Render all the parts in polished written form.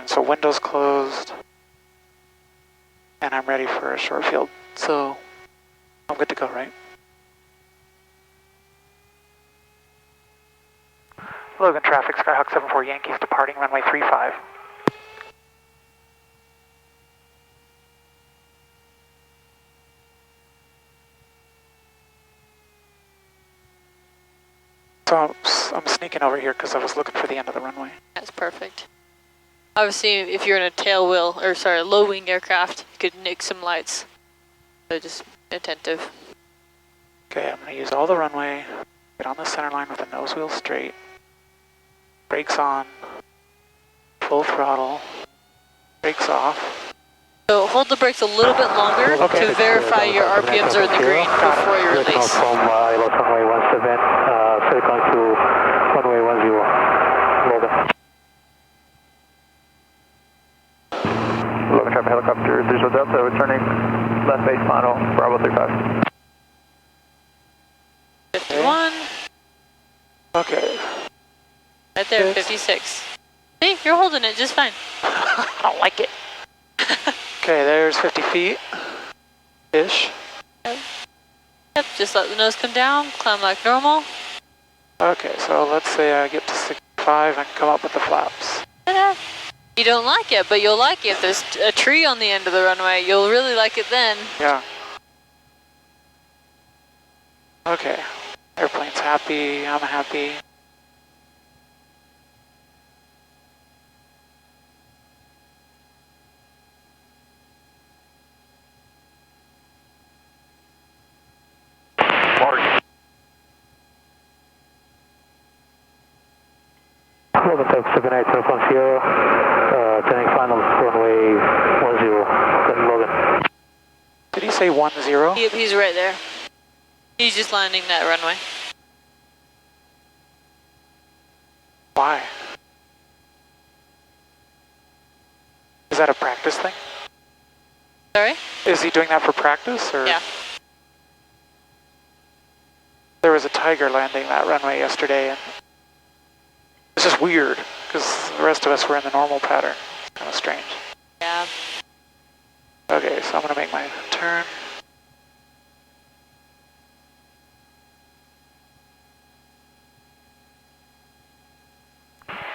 so windows closed. And I'm ready for a short field, so I'm good to go, right? Logan traffic, Skyhawk 74 Yankees departing runway 35. So I'm sneaking over here because I was looking for the end of the runway. That's perfect. Obviously, if you're in a tail wheel, or sorry, a low wing aircraft, you could nick some lights. So just be attentive. Okay, I'm going to use all the runway, get on the center line with the nose wheel straight, brakes on, full throttle, brakes off. So hold the brakes a little bit longer to verify your RPMs are in the green before you release. From runway 17, circling to runway 10, Logan. Logan traffic helicopter 30 Delta, returning left base final, Bravo 35. 51. Okay. Right there, 56. See, you're holding it just fine. I don't like it. Okay, there's 50 feet-ish. Yep, just let the nose come down, climb like normal. Okay, so let's say I get to 65 and come up with the flaps. Ta-da. You don't like it, but you'll like it. If there's a tree on the end of the runway, you'll really like it then. Yeah. Okay. Airplane's happy, I'm happy. Logan type 78, turning final, runway 10, Logan. Did he say 10? Yep, he's right there. He's just landing that runway. Why? Is that a practice thing? Sorry? Is he doing that for practice, or? Yeah. There was a tiger landing that runway yesterday, and it's just weird, because the rest of us were in the normal pattern. It's kind of strange. Yeah. Okay, so I'm going to make my turn.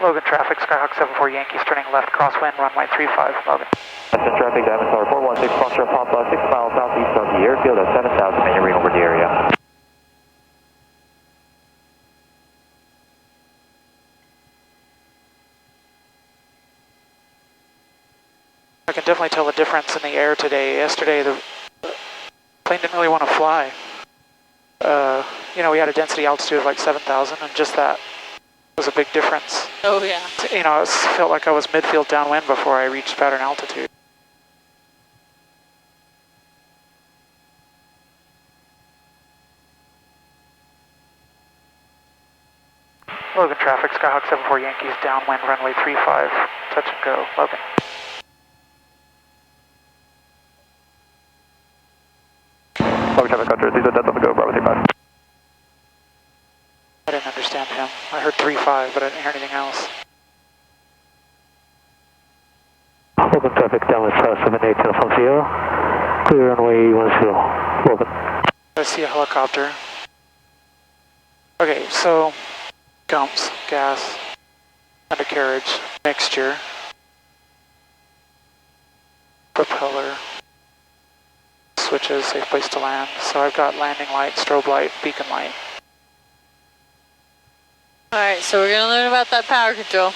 Logan traffic, Skyhawk 74 Yankees turning left, crosswind, runway 35, Logan. Western traffic, Diamond Tower 416, Foxtrot Papa, 6 miles southeast of the airfield at 7,000, and you're over the area. I can definitely tell the difference in the air today. Yesterday, the plane didn't really want to fly. You know, we had a density altitude of like 7,000, and just that was a big difference. Oh, yeah. You know, it felt like I was midfield downwind before I reached pattern altitude. Logan traffic, Skyhawk 74 Yankees, downwind, runway 35, touch and go, Logan. Logan traffic, Hunter, these are Delta Go, Bravo 35. I didn't understand him. I heard 3-5, but I didn't hear anything else. Logan traffic, downwind 78, from 0. Clear runway 10, Logan. I see a helicopter. Okay, so gumps, gas, undercarriage, mixture, propeller, switches, safe place to land. So I've got landing light, strobe light, beacon light. Alright, so we're going to learn about that power control.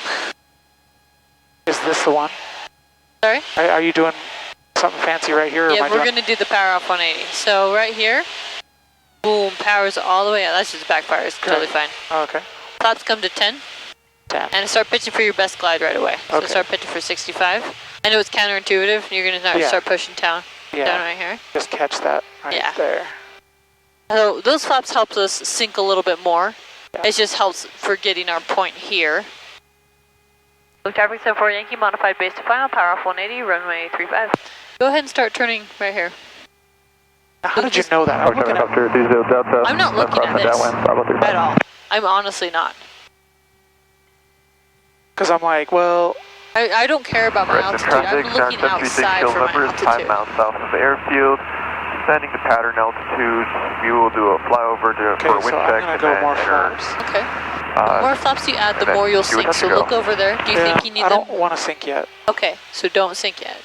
Is this the one? Sorry? Are you doing something fancy right here? Yeah, we're going to do the power off 180. So right here, boom, power's all the way out. That's just backfire, it's totally fine. Oh, okay. Flaps come to 10. 10. And start pitching for your best glide right away. So Okay. start pitching for 65. I know it's counterintuitive. You're going to start pushing down right here. Just catch that right there. So those flaps helps us sink a little bit more. Yeah. It just helps for getting our point here. Traffic 74 Yankee, modified base to final, power off 180, runway 35. Go ahead and start turning right here. Now, how did you know that? I'm not looking at this at all. I'm honestly not. Because I'm like, well, I don't care about my altitude. I'm looking outside for my altitude. 5 miles south of the airfield. Descending to pattern altitude. We will do a flyover for a wind check. I'm going to go more flaps. Okay. The more flaps you add, the more you'll sink. So look over there. Do you think you need them? I don't want to sink yet. Okay, so don't sink yet.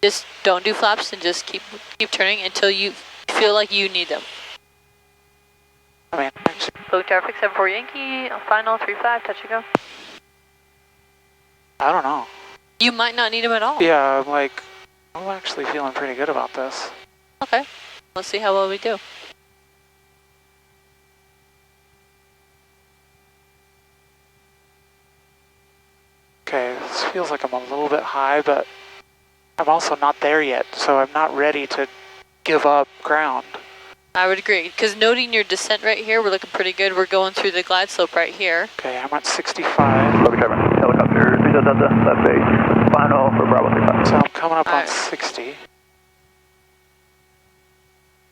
Just don't do flaps and just keep turning until you feel like you need them. I mean, Low traffic 74 Yankee, final 35, touch and go. I don't know. You might not need them at all. Yeah, I'm actually feeling pretty good about this. Okay, let's see how well we do. Okay, this feels like I'm a little bit high, but I'm also not there yet, so I'm not ready to give up ground. I would agree, because noting your descent right here, we're looking pretty good. We're going through the glide slope right here. Okay, I'm at 65. Helicopter, 30 Delta, left base, final for Bravo 35. So I'm coming up on 60.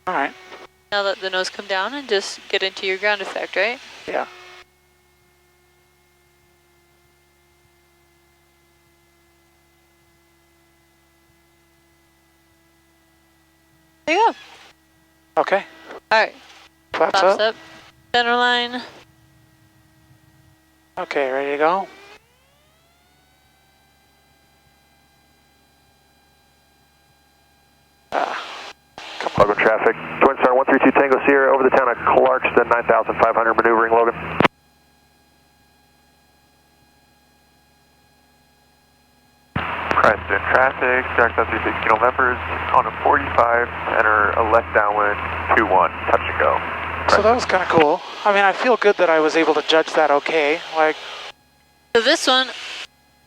All right. Now let the nose come down and just get into your ground effect, right? Yeah. There you go. Okay. All right. Flaps up. Center line. Okay, ready to go? Logan traffic, Twin Star 132 Tango Sierra over the town of Clarkston, 9,500 maneuvering, Logan. Preston traffic, Dark 36 November on a 45, enter a left downwind, 21, touch and go. Preston. So that was kind of cool. I mean, I feel good that I was able to judge that okay. So this one,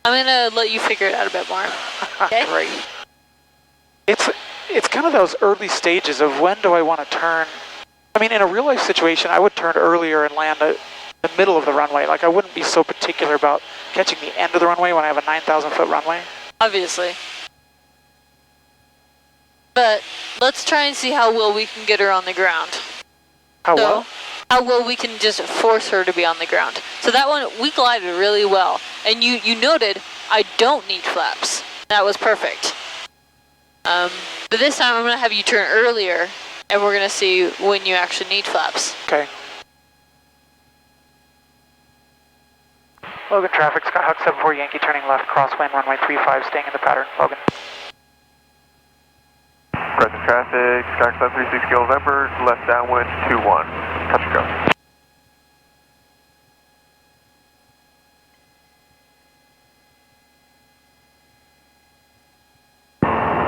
I'm going to let you figure it out a bit more. Okay? Great. It's kind of those early stages of when do I want to turn. I mean, in a real life situation, I would turn earlier and land at the middle of the runway. I wouldn't be so particular about catching the end of the runway when I have a 9,000 foot runway. Obviously. But let's try and see how well we can get her on the ground. How well? How well we can just force her to be on the ground. So that one, we glided really well. And you noted, I don't need flaps. That was perfect. But this time I'm going to have you turn earlier, and we're going to see when you actually need flaps. Okay. Logan traffic, Skyhawk 74 Yankee turning left, crosswind, runway 35, staying in the pattern. Logan. Present traffic, Skyhawk 736 November, left downwind, 21, touch and go.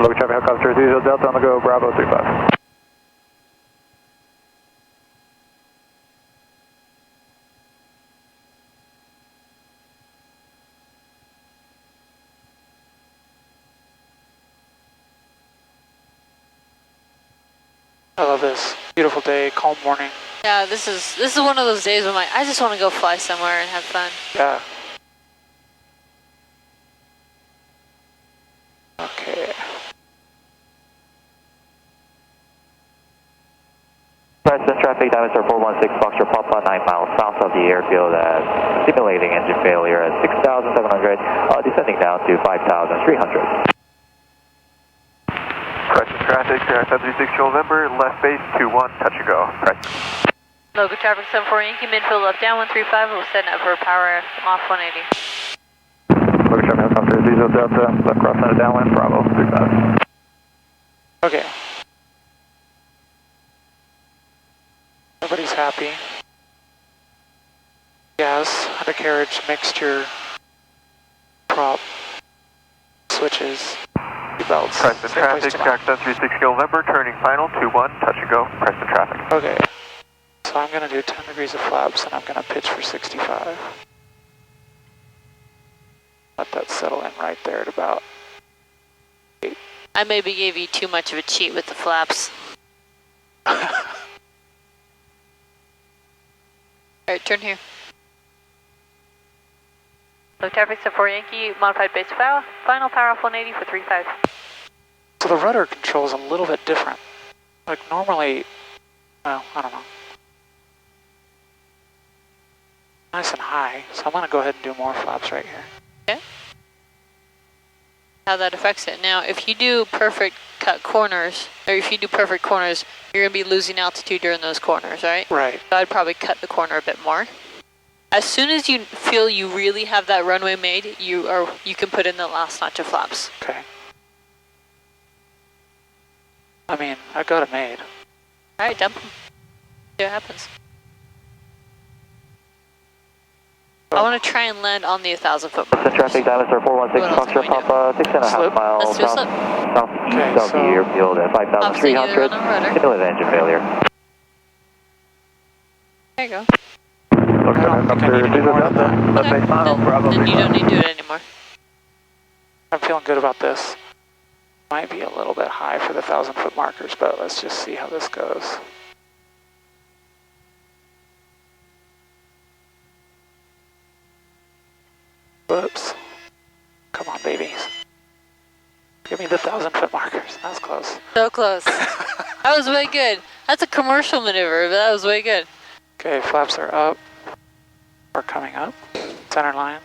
Logan traffic, helicopter 30 Delta on the go, Bravo 35. I love this. Beautiful day, calm morning. Yeah, this is one of those days when I just want to go fly somewhere and have fun. Yeah. Okay. Preston traffic, diameter 416, Foxtrot Papa, 9 miles south of the airfield, simulating engine failure at 6,700, descending down to 5,300. Preston traffic, 736 November, left base, 21, touch and go. Preston. Local traffic 74 Yankee, midfield left down 135, we'll send up for power off 180. Logan traffic, helicopter 30 Delta, left cross center downwind, Bravo 35. Okay. Everybody's happy. Gas, undercarriage, mixture, prop, switches, belts. Preston traffic, Jack 736 November, turning final, 21, touch and go, Preston traffic. Okay. So I'm going to do 10 degrees of flaps and I'm going to pitch for 65. Let that settle in right there at about 8. I maybe gave you too much of a cheat with the flaps. Alright, turn here. Low traffic 74 Yankee, modified base final power off 180 for 35. So the rudder control is a little bit different. Normally, well, I don't know. Nice and high, so I'm going to go ahead and do more flaps right here. Okay. how that affects it. Now, if you do perfect cut corners, or if you do perfect corners, you're going to be losing altitude during those corners, right? Right. So I'd probably cut the corner a bit more. As soon as you feel you really have that runway made, you can put in the last notch of flaps. Okay. I mean, I got it made. All right, dump them. See what happens. I want to try and land on the 1,000-foot mark. Traffic diameter 416 Foxtrot Papa, 6.5 miles Let's do a slip. southeast of the airfield at 5,300. Simulated engine failure. There you go. I don't think I need any more than that. Okay, then you don't need to do it anymore. I'm feeling good about this. Might be a little bit high for the 1,000-foot markers, but let's just see how this goes. Whoops. Come on, babies. Give me the 1,000-foot markers. That's close. So close. That was way good. That's a commercial maneuver, but that was way good. Okay, flaps are up. We're coming up. Center line.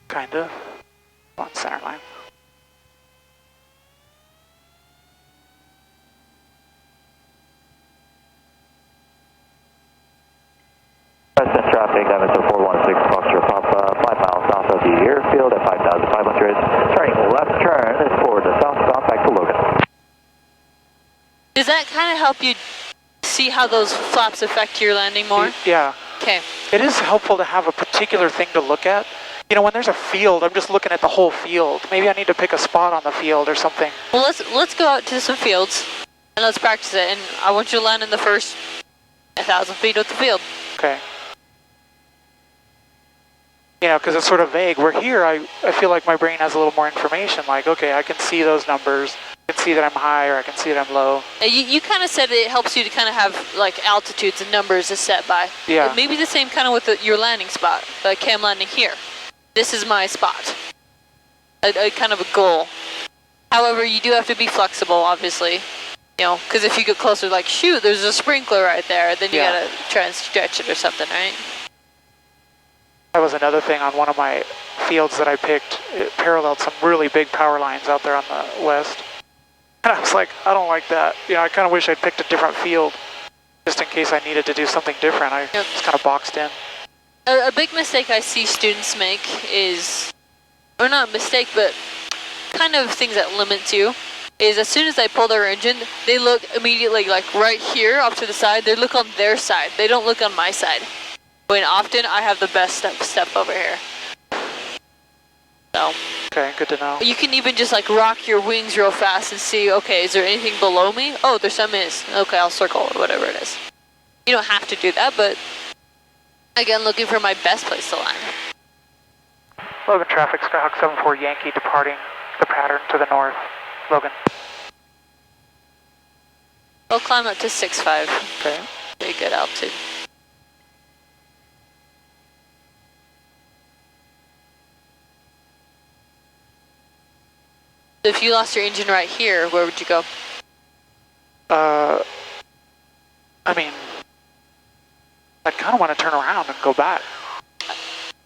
Kind of. On center line. Present traffic, diameter 416 Foxtrot Papa, 5 miles south of the airfield at 5,500. Turning left turn is for the southbound back to Logan. Does that kind of help you see how those flaps affect your landing more? Yeah. Okay. It is helpful to have a particular thing to look at. You know, when there's a field, I'm just looking at the whole field. Maybe I need to pick a spot on the field or something. Well, let's go out to some fields and let's practice it. And I want you to land in the first 1,000 feet of the field. Okay. You know, because it's sort of vague. We're here, I feel like my brain has a little more information. Like, okay, I can see those numbers. I can see that I'm high or I can see that I'm low. You kind of said it helps you to kind of have like altitudes and numbers to set by. Yeah. Maybe the same kind of with your landing spot. Like, okay, I'm landing here. This is my spot. A kind of a goal. However, you do have to be flexible, obviously. You know, because if you get closer, like, shoot, there's a sprinkler right there, then you gotta try and stretch it or something, right? That was another thing on one of my fields that I picked. It paralleled some really big power lines out there on the west. And I was like, I don't like that. You know, I kind of wish I'd picked a different field just in case I needed to do something different. I was kind of boxed in. A big mistake I see students make is, or not a mistake, but kind of things that limits you, is as soon as they pull their engine, they look immediately like right here off to the side, they look on their side. They don't look on my side. When often I have the best step over here. So. Okay, good to know. You can even just like rock your wings real fast and see, okay, is there anything below me? Oh, there's some is. Okay, I'll circle or whatever it is. You don't have to do that, but again, looking for my best place to land. Logan traffic, Skyhawk 74 Yankee departing the pattern to the north. Logan. We'll climb up to 6.5. Okay. Be a good altitude. So if you lost your engine right here, where would you go? I mean, I kind of want to turn around and go back.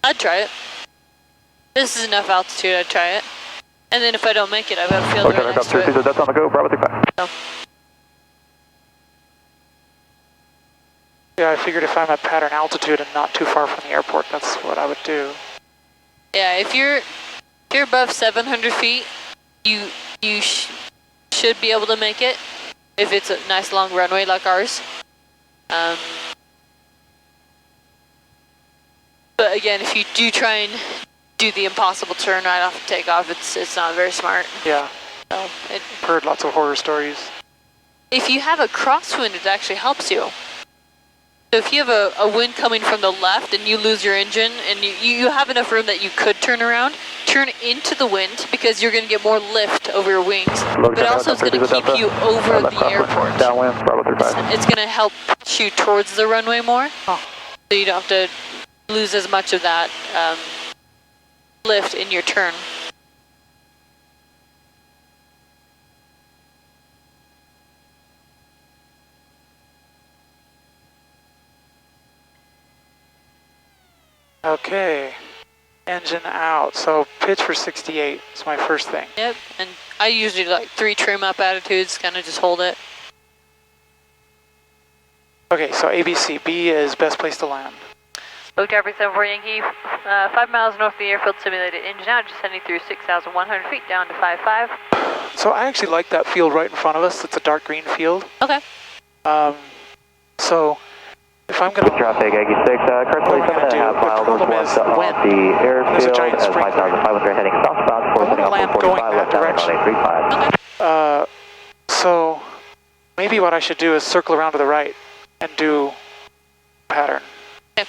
I'd try it. This is enough altitude, I'd try it. And then if I don't make it, I've got a field right next to it. That's on the go, Bravo 35. So. Yeah, I figured if I'm at pattern altitude and not too far from the airport, that's what I would do. Yeah, if you're above 700 feet, you should be able to make it if it's a nice long runway like ours. But again, if you do try and do the impossible turn right off the takeoff, it's not very smart. Yeah. So Heard lots of horror stories. if you have a crosswind, it actually helps you. So if you have a wind coming from the left and you lose your engine and you have enough room that you could turn around, turn into the wind because you're going to get more lift over your wings, but also it's going to keep you over the airport. Downwind, Bravo 35. It's going to help push you towards the runway more, so you don't have to lose as much of that lift in your turn. Okay. engine out. So pitch for 68 is my first thing. Yep, and I usually like 3 trim up attitudes, kind of just hold it. Okay, so ABC. B is best place to land. Spoke traffic 74 Yankee, 5 miles north of the airfield, simulated engine out, just heading through 6,100 feet down to 5.5. So I actually like that field right in front of us. It's a dark green field. Okay. So if I'm going to... Traffic, Aggie 6, currently 7.5 miles northwest of the airfield at 5,500 heading southbound for setting up for 45, left down runway 35. So maybe what I should do is circle around to the right and do pattern. Okay.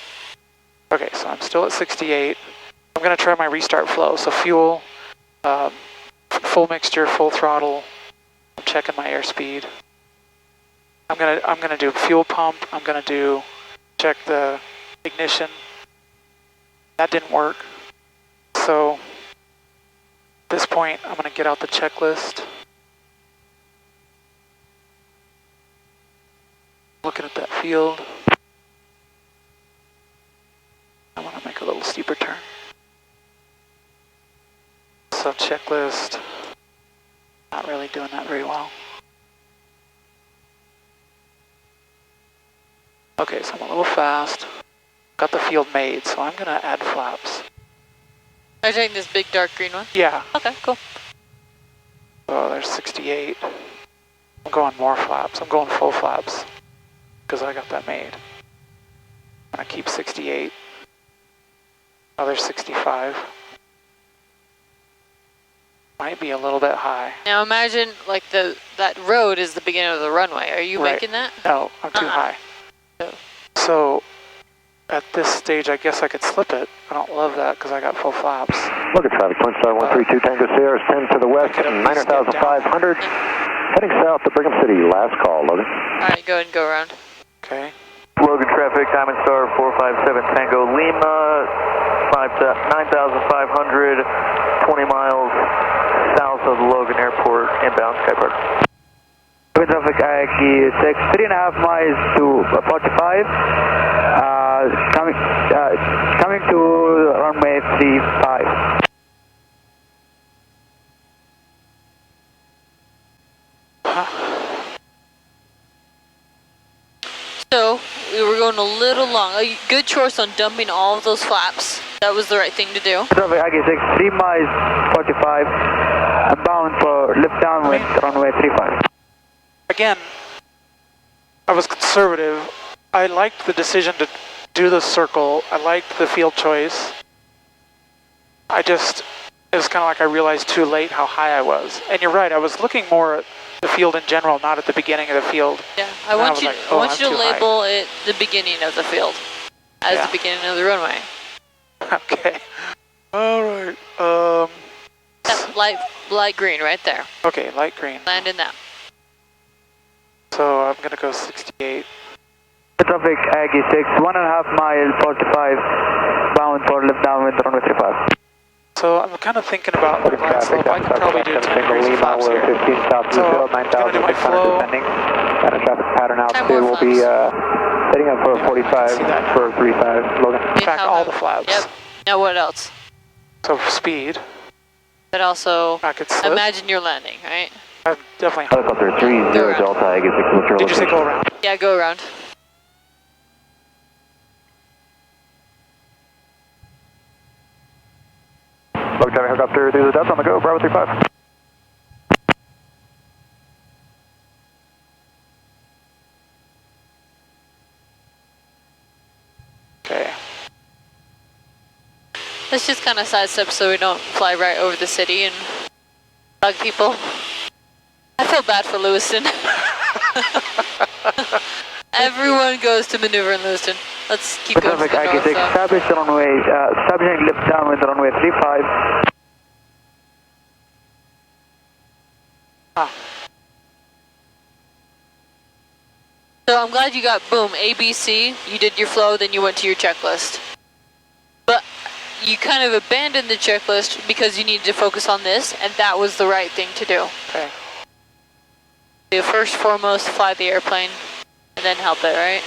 Okay, so I'm still at 68. I'm going to try my restart flow. So fuel, full mixture, full throttle. I'm checking my airspeed. I'm gonna do fuel pump. I'm gonna do check the ignition. That didn't work. So at this point, I'm gonna get out the checklist. Looking at that field. I want to make a little steeper turn. So checklist. Not really doing that very well. Okay, so I'm a little fast. Got the field made, so I'm gonna add flaps. Are you taking this big dark green one? Yeah. Okay, cool. So there's 68. I'm going more flaps. I'm going full flaps because I got that made. I keep 68. Oh, there's 65. Might be a little bit high. Now imagine like that road is the beginning of the runway. Are you Right. making that? No, I'm too high. So at this stage, I guess I could slip it. I don't love that because I got full flaps. Look at traffic, Twin Star 132 Tango Sierra, 10 to the west, 9,500, heading south to Brigham City. Last call, Logan. All right, go ahead and go around. Okay. Logan traffic, Diamond Star 457 Tango Lima, 9,500, 20 miles south of the Logan Airport, inbound Skypark. Logan traffic, Aggie 6, 3.5 miles to 45, coming to runway 35. So we were going a little long. Good choice on dumping all of those flaps. That was the right thing to do. Traffic, Aggie 6, 3 miles 45, bound for lift downwind runway 35. Again, I was conservative. I liked the decision to do the circle. I liked the field choice. It was kind of like I realized too late how high I was. And you're right, I was looking more at the field in general, not at the beginning of the field. Yeah, I want you to I'm label it the beginning of the field as the beginning of the runway. Okay. All right. That light green right there. Okay, light green. Land in that. So I'm gonna go 68. Traffic, Aggie 6, 1.5 miles 45, bound for lift downwind runway 35. So I'm kind of thinking about the glide slope. I could probably do 10 degrees of flaps here. 15 south, So I'm gonna do my flow. descending. And a traffic pattern Time altitude more will be setting up for 45 see that. for 35, Logan. In fact, all the flaps. Yep. Now what else? So speed. But also, I could slip. imagine you're landing, right? I'm definitely. Helicopter 30 Delta, Aggie 6, what's your Did you say location? go around? Yeah, go around. Logan traffic helicopter through the Delta on the go, Bravo 35. Okay. Let's just kind of sidestep so we don't fly right over the city and bug people. I feel bad for Lewiston. Everyone goes to maneuver in Lewiston. Let's keep going to Traffic, the Aggie north 6, though. establish the runway, establishing lift downwind runway 35. So I'm glad you got, boom, ABC, you did your flow, then you went to your checklist. But you kind of abandoned the checklist because you needed to focus on this, and that was the right thing to do. Okay. You first foremost fly the airplane, and then help it, right?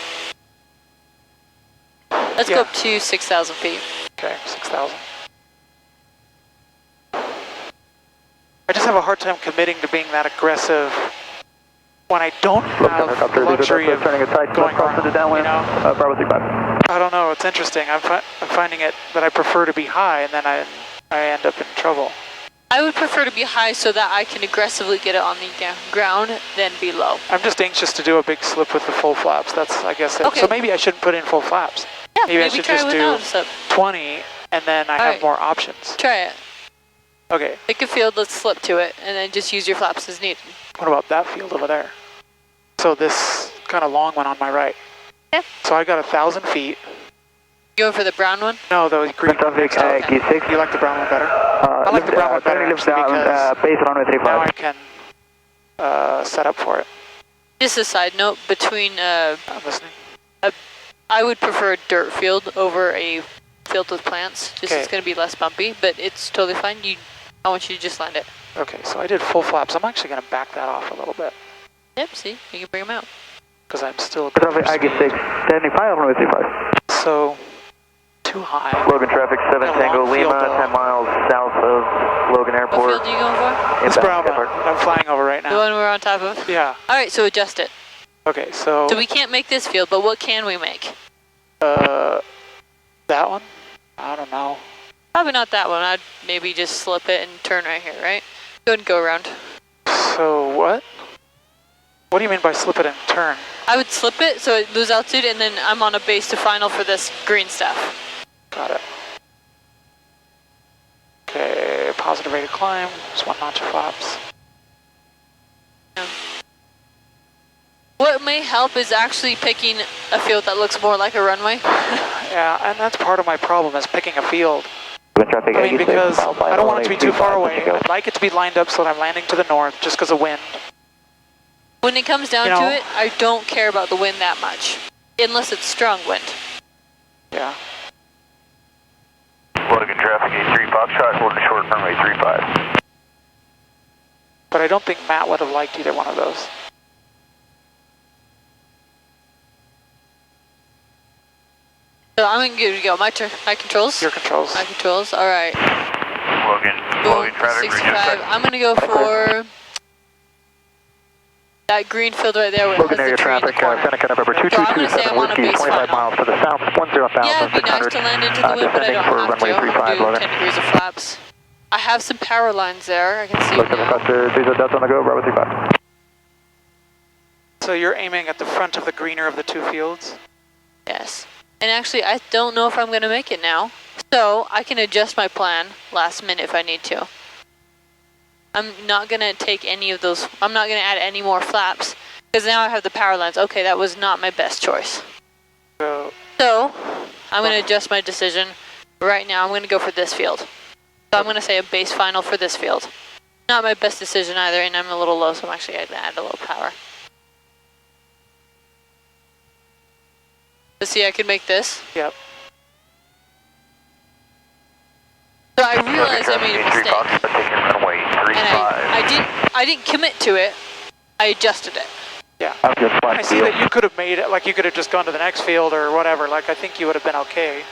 Let's go Yeah. up to 6,000 feet. Okay. 6,000. just have a hard time committing to being that aggressive when I don't have the luxury of going around, you know? Bravo 35. I don't know, it's interesting. I'm finding it that I prefer to be high, and then I end up in trouble. I would prefer to be high so that I can aggressively get it on the ground than be low. I'm just anxious to do a big slip with the full flaps. That's, I guess, it. Okay. So maybe I shouldn't put in full flaps. Yeah, maybe I should try just without do a slip. 20, and then I have more options. Try it. Okay. Pick a field, let's slip to it, and then just use your flaps as needed. What about that field over there? So this kind of long one on my right. Yeah. So I got 1,000 feet. You going for the brown one? No, the green one. Traffic G6. You like the brown one better? I like the brown one better actually because base runway 35. now I can set up for it. Just a side note, between, I'm listening. I would prefer a dirt field over a field with plants. Just Okay. it's going to be less bumpy, but it's totally fine. I want you to just land it. Okay, so I did full flaps. I'm actually going to back that off a little bit Yep, see? You can bring them out. because I'm still a bit Traffic IG6, 75, runway 35. So, too high. Logan traffic 7 Got a Tango long field, Lima, though. 10 miles south of Logan What Airport. field are you going for? This brown one I'm flying over right The now. one we're on top of? Yeah. All right, so adjust it. Okay, so So we can't make this field, but what can we make? that one? I don't know. Probably not that one. I'd maybe just slip it and turn right here, right? Go ahead and go around. So what? What do you mean by slip it and turn? I would slip it so it loses altitude, and then I'm on a base to final for this green stuff. Got it. Okay, positive rate of climb. Just one notch of flaps. Yeah. What may help is actually picking a field that looks more like a runway. Yeah, and that's part of my problem is picking a field. Traffic I mean, IG6, because mile I don't want it to be too far 5, away. I'd like it to be lined up so that I'm landing to the north just because of wind. When it comes down You know, to it, I don't care about the wind that much, unless it's strong wind. Yeah. Logan traffic 83 Foxtrot, holding short runway 35. But I don't think Matt would have liked either one of those. So I'm going to go. My turn. My controls? Your controls. My controls. All right. Logan traffic, 65. I'm going to go for that green field right there where it has Logan the area tree in the traffic, corner. Seneca November So I'm going to say 2227 I'm on a Whiskey, base 25 final. miles to the south, 10,600. Yeah, it'd be nice to land into the wind, but I don't for have runway to. 35, I'll do Logan. 10 degrees of flaps. I have some power lines there. I can see Logan now. Custer, Diesel Delta on the go, Bravo 35. So you're aiming at the front of the greener of the two fields? Yes. And actually, I don't know if I'm going to make it now. So I can adjust my plan last minute if I need to. I'm not going to take any of those. I'm not going to add any more flaps because now I have the power lines. Okay, that was not my best choice. So So I'm going to adjust my decision. Right now, I'm going to go for this field. So I'm going to say a base final for this field. Not my best decision either, and I'm a little low, so I'm actually going to add a little power. But see, I could make this. Yep. So I realized I made a mistake. Taking runway 35. And I didn't commit to it. I adjusted it. Yeah. I see that you could have made it, like you could have just gone to the next field or whatever. Like I think you would have been okay.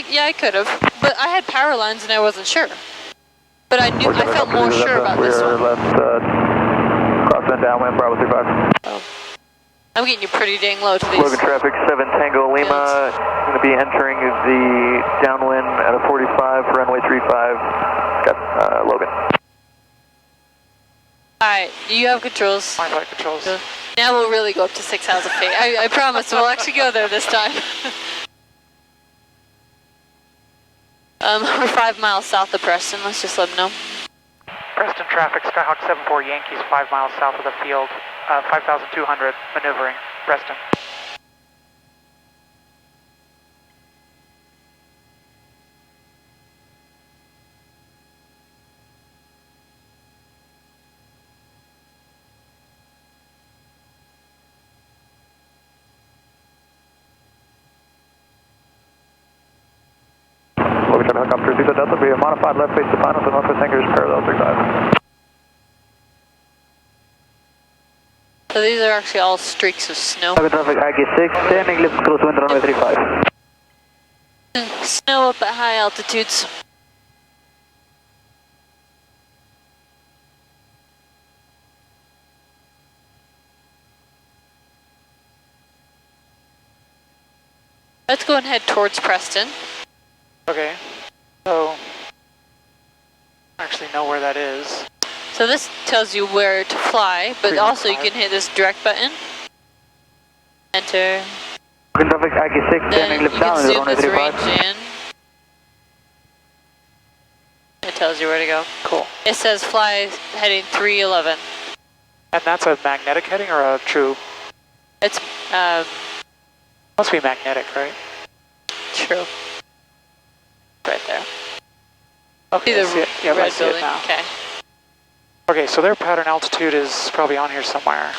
Yeah, I could have. But I had power lines and I wasn't sure. But I felt more sure about this one. Left, crossing downwind, Bravo 35. Oh. I'm getting you pretty dang low to these. Logan traffic 7 Tango Lima, going to be entering the downwind at a 45, runway 35. Got Logan. Alright, you have controls. My flight controls. Now we'll really go up to 6,000 feet. I promise we'll actually go there this time. We're 5 miles south of Preston. Let's just let them know. Preston traffic, Skyhawk 74 Yankees, 5 miles south of the field, 5,200, maneuvering, Preston. Logan traffic helicopter, Diesel Delta, be a modified left face to final, so northwest anchor is parallel 35. So these are actually all streaks of snow. Logan traffic IG6, standing lift close wind runway 35. Snow up at high altitudes. Let's go and head towards Preston. Okay, so I actually know where that is. So this tells you where to fly, but also you can hit this direct button. Enter. Traffic Aggie 6, Then standing you left down, can zoom this 135. range in. It tells you where to go. Cool. It says fly heading 311. And that's a magnetic heading or a true? It's Must be magnetic, right? true. Right there. Okay, See I the see it. Yep, I red see it building? now. Okay. Okay, so their pattern altitude is probably on here somewhere.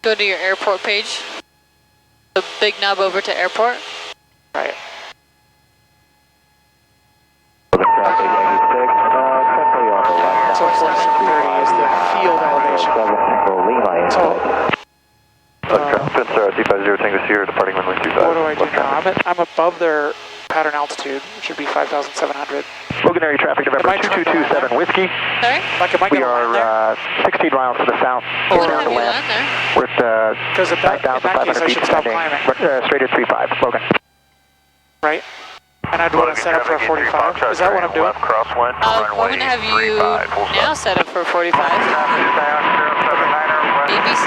Go to your airport page. The big knob over to airport. Right. Traffic Aggie 6, simply on the left. So 4730 is the field elevation. 7 Tango Lima So, Twin Star 350 Tango Sierra departing runway 25. what do I do now? I'm above their pattern altitude, which should be 5,700. Logan area traffic, November Am I trying to 2227 Whiskey. Sorry? Like, am I We going to land are there? 16 miles to the south. We We're don't down have to you land. land there. We're at Because in that case, I 9,500 should feet stop descending. climbing, Straight at 35, Logan. right? And I'd want to set up for a 45. Is that what I'm doing? Left crosswind for We're runway going to have you 35, full now stop. set up for 45. ABC.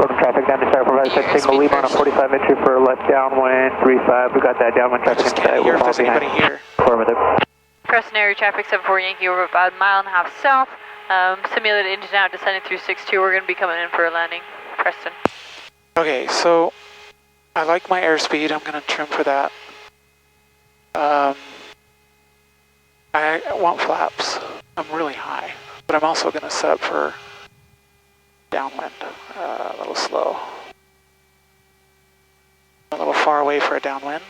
Logan traffic down to Star Provide, Your Tango airspeed Lima on a first. 45 entry for left downwind, 35. We got that downwind I traffic just inside. can't hear We'll if fall there's anybody behind. here. Affirmative. Preston area traffic 74 Yankee, we're about a mile and a half south. Simulated engine out, descending through 6-2. We're going to be coming in for a landing. Preston. Okay, so I like my airspeed. I'm going to trim for that. I want flaps. I'm really high, but I'm also going to set up for downwind. A little slow. A little far away for a downwind,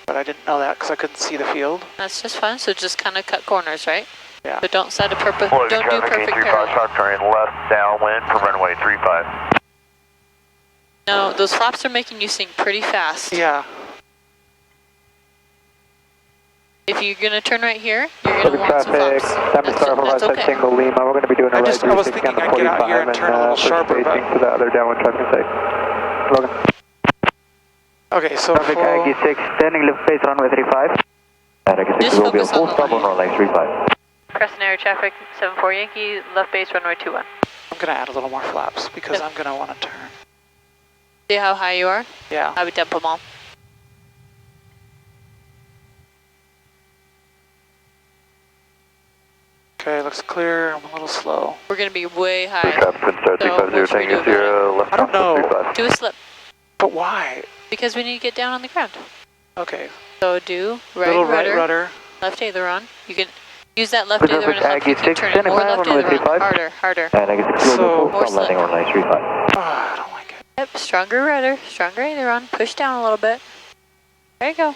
but I didn't know that because I couldn't see the field. That's just fine. So just kind of cut corners, right? Yeah. But don't set a perfect. Logan Don't do traffic perfect 835, parallel. sharp turn left downwind for runway 35. No, those flaps are making you sink pretty fast. Yeah. If you're going to turn right here, you're going to Logan want some traffic flaps. down to Star Provide, That's okay. Tango Lima. We're going to be doing a I right was 36 thinking down to I'd get out here 45 and turn a little push sharper, spacing but- to the other downwind traffic side. Logan. Okay, so Traffic Aggie 6, standing left base runway 35. And Aggie 6 Just will be a focus full on the stop on runway 35. Preston area traffic 74 Yankee, left base runway 21. I'm going to add a little more flaps because Yep. I'm going to want to turn. See how high you are? Yeah. I would dump them all. Okay, looks clear. I'm a little slow. We're going to be way high. Traffic Twin Star So, what 350 should we do Tango about Sierra left I don't know. 35. Do a slip, But why? because we need to get down on the ground. Okay. So do right Little right rudder, rudder. left aileron. You can use that left aileron to help you Aggie 6, turn it more left 75, runway aileron. 35. Harder, harder. And Aggie 6 will be a So- full More stop landing slip. on runway 35. Oh, I don't like it. Yep, stronger rudder, stronger aileron. Push down a little bit. There you go.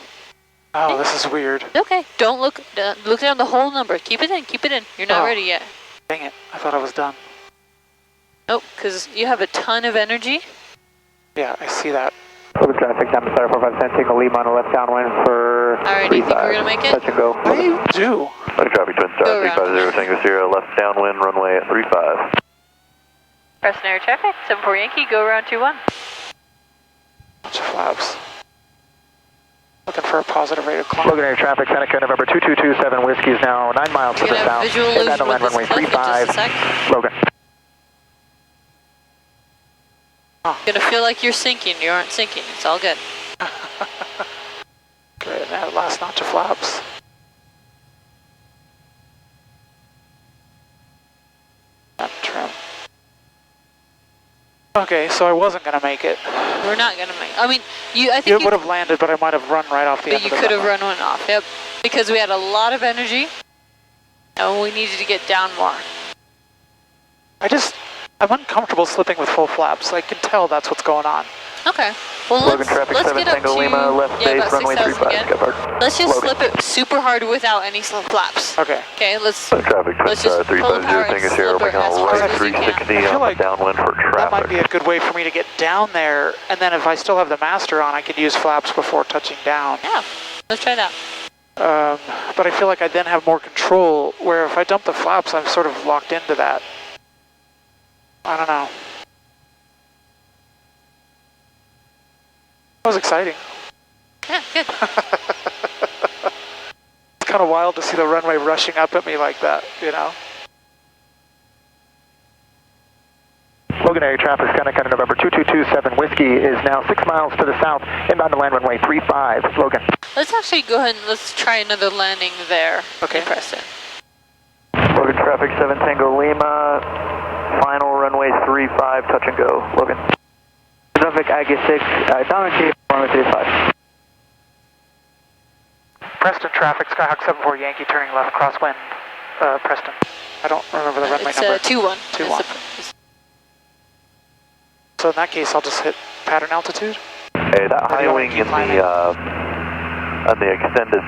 Oh, this is weird. Okay, don't look down the whole number. Keep it in, keep it in. You're not Oh. ready yet. Dang it. I thought I was done. Nope, because you have a ton of energy. Yeah, I see that. Logan traffic down to Star Provide, Tango Lima on a left downwind for Alright, do you think we're gonna make it? Touch and go. I do. Logan traffic Twin Star Go around. 350 Tango Sierra left downwind runway at 35. Preston air traffic, 74 Yankee, go around 21. Bunch of flaps. Looking for a positive rate of climb. Logan area traffic, Seneca, November 2227 Whiskey is now 9 miles to You're the gonna have south. visual Head down to illusion land with runway this cliff in just 35. a sec. Logan. Gonna feel like you're sinking. You aren't sinking. It's all good. Great, and that last notch of flaps. And trim. Okay, so I wasn't going to make it. We're not gonna make. I mean, I think It you would have landed, but I might have run right off the but end you of the could have runway. run one off. Yep, because we had a lot of energy, and we needed to get down more. I'm uncomfortable slipping with full flaps. I can tell that's what's going on. Okay. Well, Logan traffic let's 7 get up Tango to Lima, left base, about runway 6,000 35, again. Skipper. Let's just Logan. slip it super hard without any flaps. Okay. Okay, let's. Traffic Let's just pull the power and 350 Sierra, slip it bring as on hard right as you can. 360 I feel on the like downwind for That might be traffic. a good way for me to get down there, and then if I still have the master on, I could use flaps before touching down. Yeah, let's try that. But I feel like I then have more control, where if I dump the flaps, I'm sort of locked into that. I don't know. That was exciting. Yeah, good. It's kind of wild to see the runway rushing up at me like that, you know? Logan area traffic, Skynet County November 2227 Whiskey is now 6 miles to the south, inbound to land runway 35, Logan. Let's actually go ahead and let's try another landing there. Okay. In Preston. Logan traffic 7 Tango Lima, final runway 35, touch and go, Logan. Traffic Aggie 6, down and keep runway 35. Preston traffic, Skyhawk 74 Yankee turning left crosswind, Preston. I don't remember the runway number. It's 2-1. 2-1. So in that case, I'll just hit pattern altitude. Hey, that high wing in the extended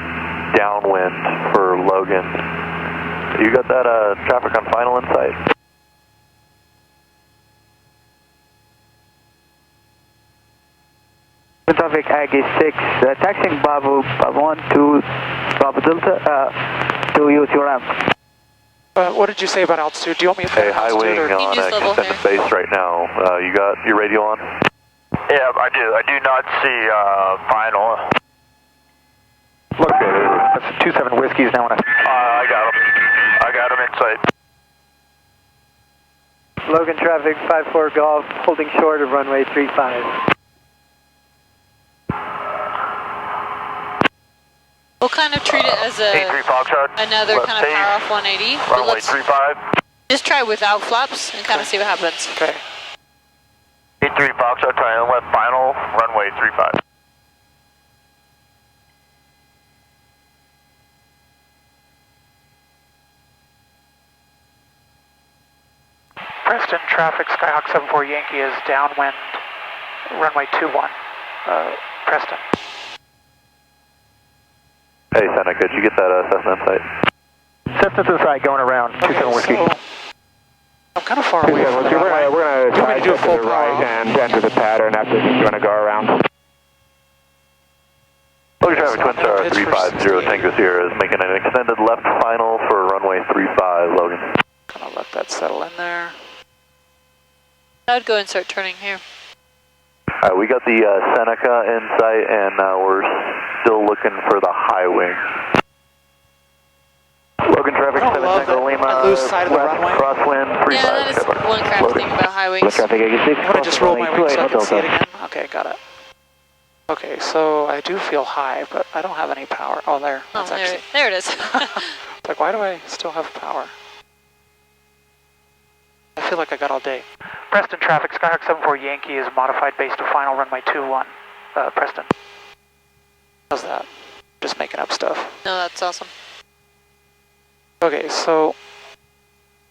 downwind for Logan. You got that traffic on final in sight? Traffic Aggie 6, taxiing Bravo 1 to Bravo Delta to use your ramp. What did you say about altitude? Do you want me to Hey, high wing or? on extended base right now. You got your radio on? Yeah, I do. I do not see final. Look, that's 27 Whiskies now on a... I got him. I got him in sight. Logan traffic 54 Golf, holding short of runway 35. We'll kind of treat it as a 83 Foxtrot. another Left kind of tape, power off 180. But runway let's 35. just try without flaps and kind of see what happens. Okay. 83 Foxtrot, trying left final, runway 35. Preston traffic, Skyhawk 74 Yankee is downwind, runway 21, Preston. Hey, Seneca, did you get that Cessna in sight? Cessna's in sight, going around, 27 Whiskey. So I'm kind of far away from the runway. We're Do you want me going to do a to full the power right off? and enter the pattern after you want to go around. Logan traffic Twin Star pitch for 350 Tango Sierra is making an extended left final for runway 35, Logan. Kind of let that settle in there. I'd go and start turning here. Alright, we got the Seneca in sight, and we're still looking for the high wing. Logan traffic I don't 7 love Tango that Lima, I lose sight of the west runway. crosswind 35. Yeah, that is one crap thing about high wings. Traffic Aggie 6, I'm going to just roll my wings so I can see it Delta. again. Okay, got it. Okay, so I do feel high, but I don't have any power. Oh, there. Oh, That's actually... there it is. Like, why do I still have power? I feel like I got all day. Preston traffic, Skyhawk 74 Yankee is modified base to final runway 21. Preston. How's that? Just making up stuff. No, that's awesome. Okay, so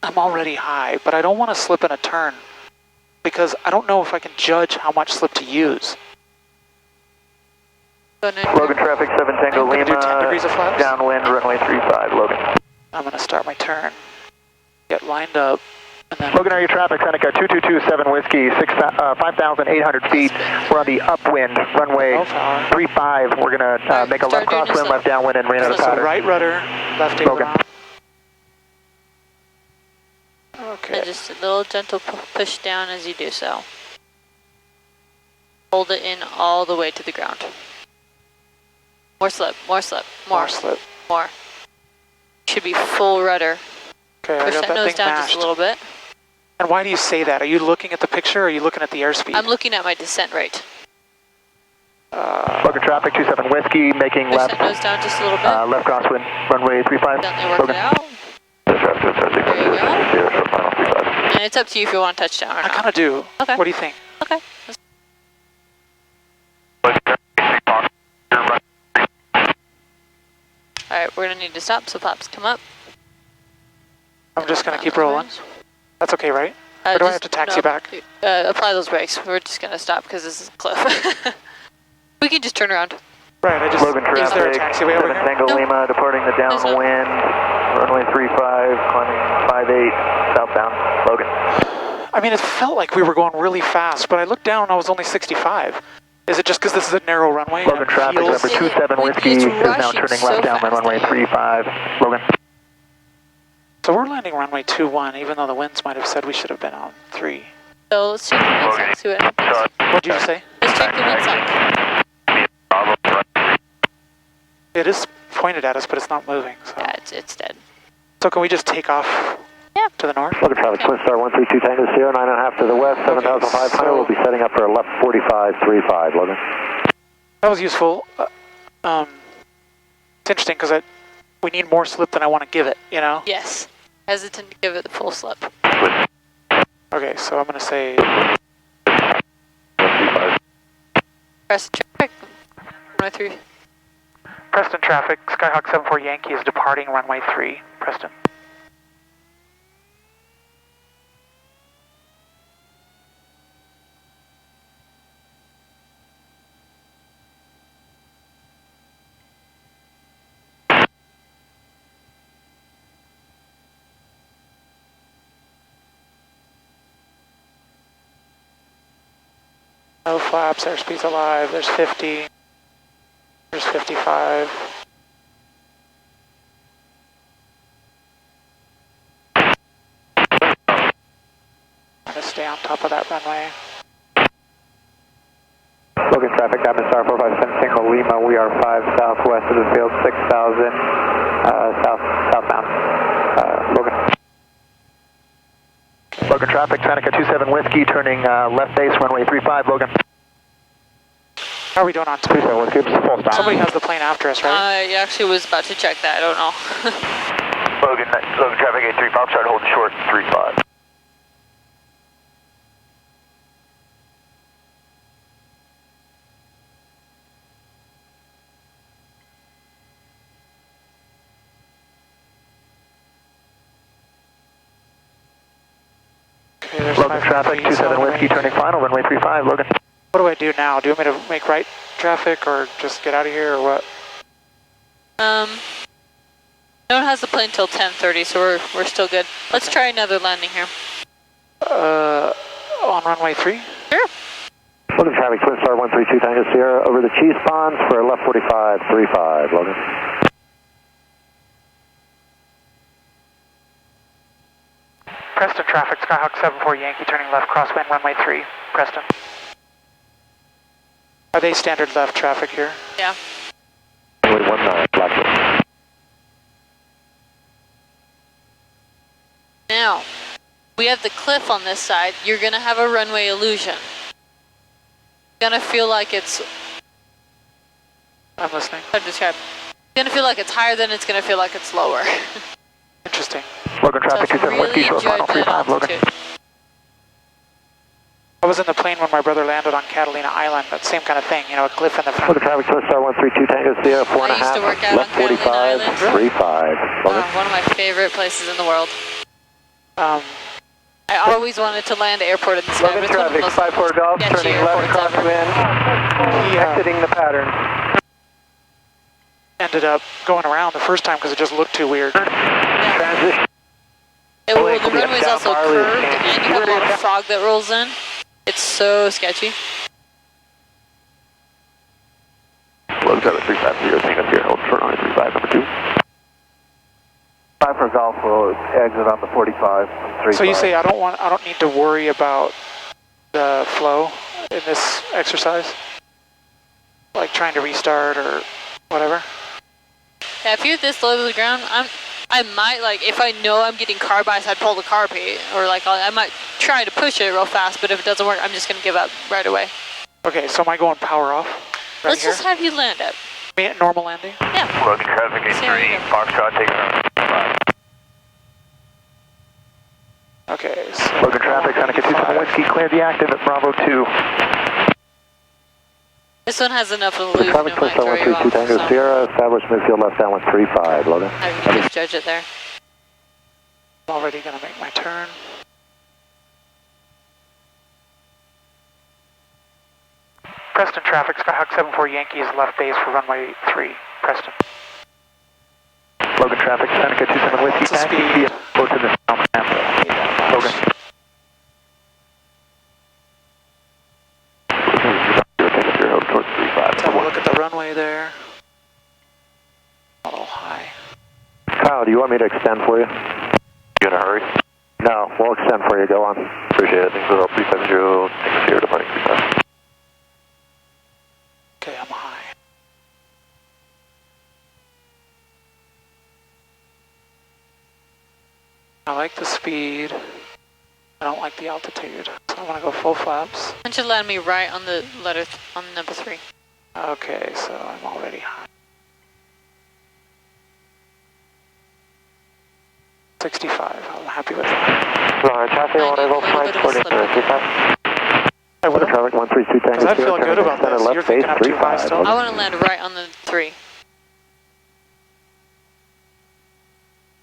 I'm already high, but I don't want to slip in a turn because I don't know if I can judge how much slip to use. Logan traffic 7 Tango I'm gonna Lima, do 10 degrees of flaps. downwind runway 35, Logan. I'm going to start my turn, get lined up, and then... Logan area traffic, Seneca 2227 Whiskey, 5,800 feet. We're on the upwind, runway 35. We're going to make a left crosswind, left downwind, and rain out of So pattern. right rudder, left aileron. Okay. And just a little gentle push down as you do so. Hold it in all the way to the ground. More slip, more slip, More slip. more. Should be full rudder. Okay, I Push got that that nose thing down mashed. just a little bit. And why do you say that? Are you looking at the picture or are you looking at the airspeed? I'm looking at my descent rate. Logan traffic 27 Whiskey, making Push left, that nose down just a little bit. left crosswind, runway 35. Gently work Logan. it out. There you go. And it's up to you if you want to touch down or I not. kind of do. Okay. What do you think? Okay. Alright, we're going to need to stop, so flaps come up. I'm just going to keep rolling. That's okay, right? Or do I have to taxi back? Apply those brakes. We're just going to stop because this is a cliff. We can just turn around. Right, I just... Logan Is there a traffic taxiway over 7 here? Tango No. Lima, departing the There's no- downwind, runway 35, climbing 58, southbound, Logan. I mean, it felt like we were going really fast, but I looked down and I was only 65. Is it just because this is a narrow runway? and Logan it traffic feels- number 27 Whiskey It's is now rushing turning so left downwind, fast. runway 35. Logan. So we're landing runway 21, even though the winds might have said we should have been on 3. So let's check the wind side, see what happens. What did you say? Let's check the wind side. Bravo, It is pointed at us, but it's not moving. So. Yeah, it's dead. So can we just take off to the north? Logan traffic, Twin Star 132 Tango Sierra, 9.5 to the west, 7,500. We'll be setting up for a left 4535, Logan. That was useful. It's interesting because we need more slip than I want to give it, you know? Yes. Hesitant to give it the full slip. Okay, so I'm going to say... Preston traffic, runway 3. Preston traffic, Skyhawk 74 Yankee is departing runway 3, Preston. No flaps, airspeed's alive, there's 50, there's 55. I'm gonna stay on top of that runway. Logan traffic, Diamond Star 457 Tango Lima, we are 5 southwest of the field, 6,000 southbound. Logan. Logan traffic, Tanica 27 Whiskey, turning left base, runway 35, Logan. How are we doing on time? 27 Whiskey, full stop. Somebody has the plane after us, right? I actually was about to check that, I don't know. Logan traffic 83 Foxtrot, hold short 35. Okay, there's Logan traffic, 27 Whiskey, turning final, runway 35, Logan. What do I do now? Do you want me to make right traffic or just get out of here or what? No one has the plane till 10:30, so we're still good. Let's try another landing here. On runway 3? Sure. Logan traffic, Twin Star 132 Tango Sierra, over the cheese ponds for a left 4535, Logan. Preston traffic, Skyhawk 74 Yankee turning left crosswind runway 3, Preston. Are they standard left traffic here? Yeah. Runway 19, left. Now, we have the cliff on this side. You're going to have a runway illusion. Going to feel like it's... I'm listening. How to describe? It's going to feel like it's higher than it's going to feel like it's lower. Interesting. Logan traffic, 27 Whiskey, short final, 35, Logan. I was in the plane when my brother landed on Catalina Island, that same kind of thing, you know, a cliff in the front. Logan traffic, Twin Star 132 Tango Sierra, 4.5, I used to work out left on Catalina 45, Island. 35, Logan. One of my favorite places in the world. Um, I always wanted to land airport in the sky. Logan traffic, 54 Golf, turning left crosswind, exiting the pattern. ended up going around the first time because it just looked too weird. Transition. Well, the runway is also curved, and you have a lot of fog that rolls in. It's so sketchy. Logan traffic, 350 Tango Sierra, hold short on 35, number 2. 5 for Golf will exit on the 45. 35. So you say I don't need to worry about the flow in this exercise? Like trying to restart or whatever? Yeah, if you're this low to the ground, I might, like, if I know I'm getting carbines, I'd pull the carby, or like I might try to push it real fast, but if it doesn't work, I'm just going to give up right away. Okay, so am I going power off? Right Let's here? just have you land it. Normal landing? Yeah. Logan traffic 83 Foxtrot, taking on 5. Okay, so... Logan traffic, Tanica 27 Whiskey, clear the active at Bravo 2. This one has enough illusion, Traffic, it Twin might Star throw you 132 off. Tango So Sierra, established midfield left down 135, Logan. have you just judge it there. I'm already going to make my turn. Preston traffic, Skyhawk 74 Yankee is left base for runway 3, Preston. Logan traffic, Tanica 27 Whiskey, What's the taxi speed? via go to the south ramp. Logan. Let's have a look at the runway there. A little high. Kyle, do you want me to extend for you? You in a hurry? No, we'll extend for you. Go on. Appreciate it. Thanks for the 370, Tango Sierra, departing 35. Okay, I'm high. I like the speed. I don't like the altitude. So I'm gonna go full flaps. Why don't you land me right on the letter, on number 3. Okay, so I'm already high. 65, I'm happy with that. Traffic, want to go flight 45. I would have, traffic 132 because I feel good about this. You're thinking I'm too high still. I want to land right on the 3.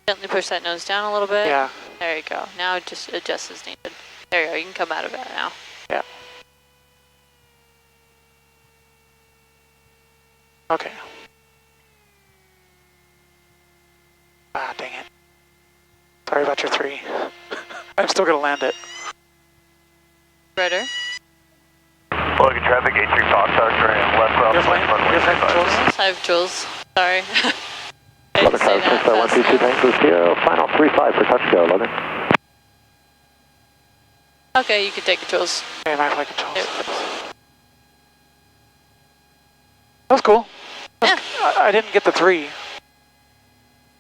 Gently push that nose down a little bit. Yeah. There you go. Now just adjust as needed. There you go. You can come out of that now. Yeah. Okay. Ah, dang it. Sorry about your 3. I'm still gonna land it. Rudder. Logan traffic, 83 Foxtrot, turning left up. You're flying, Jules? I have Jules. Sorry. I Logan, didn't say that fast 132 enough. Tango 0, final 35 for touch go, Logan. Okay, you can take it, Jules. Okay, my flight controls. Yep. That was cool. Yeah. I didn't get the 3.